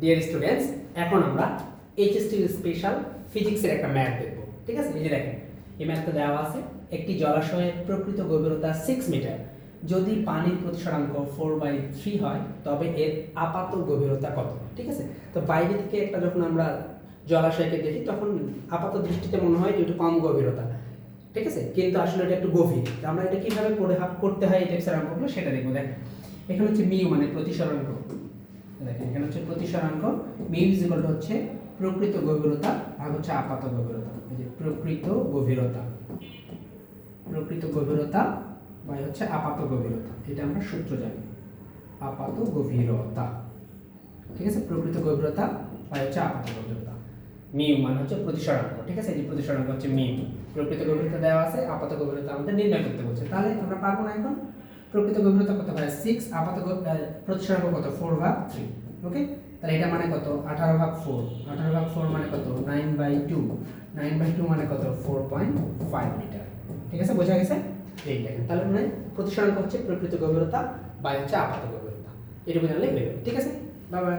Dear students, এখন আমরা HST special ফিজিক্সের একটা ম্যাথ দেখব। ঠিক আছে, এই যে দেখেন এই ম্যাথটা দেওয়া আছে। একটি জলাশয়ের প্রকৃত গভীরতা 6 মিটার। যদি পানির প্রতিসরাঙ্ক 4/3 হয় তবে এর আপাত গভীরতা কত? ঠিক আছে, তো বাইরে থেকে একটা যখন আমরা জলাশয়কে দেখি তখন আপাত দৃষ্টিতে মনে হয় যে একটু কম গভীরতা। ঠিক আছে, কিন্তু আসলে এটা একটু গভীর। তো আমরা এটা কিভাবে করতে হয় এই টাইপসের অঙ্কগুলো সেটা দেখবো। দেখেন এখানে হচ্ছে মিউ মানে প্রতিসরাঙ্ক। দেখেন এখানে হচ্ছে প্রতিসরাঙ্ক, মিউ ইজ ইকুয়াল টু হচ্ছে প্রকৃত গভীরতা ভাগ হচ্ছে আপাত গভীরতা। এই যে প্রকৃত গভীরতা বাই হচ্ছে আপাত গভীরতা, এটা আমরা সূত্র জানি। আপাত গভীরতা, ঠিক আছে, প্রকৃত গভীরতা বাই হচ্ছে আপাত গভীরতা। মিউ মানে হচ্ছে প্রতিসরাঙ্ক। ঠিক আছে, এই যে প্রতিসরাঙ্ক হচ্ছে মিউ। প্রকৃত গভীরতা দেওয়া আছে, আপাত গভীরতা আমাদের নির্ণয় করতে বলছে। তাহলে আমরা পারবো না এখন। প্রকৃত গভীরতা কত হয় 6, আপাত প্রতিসরাঙ্ক কত 4/3। ওকে, তাহলে এটা মানে কত 18/4। 18/4 মানে কত 9/2। 9/2 মানে কত 4.5 মিটার। ঠিক আছে, বোঝা গেছে? এই দেখেন, তাহলে মানে প্রতিসরাঙ্ক হচ্ছে প্রকৃত গভীরতা বাই হচ্ছে আপাত গভীরতা। এটুকু জানলে হয়ে যাবে। ঠিক আছে, বাই বাই।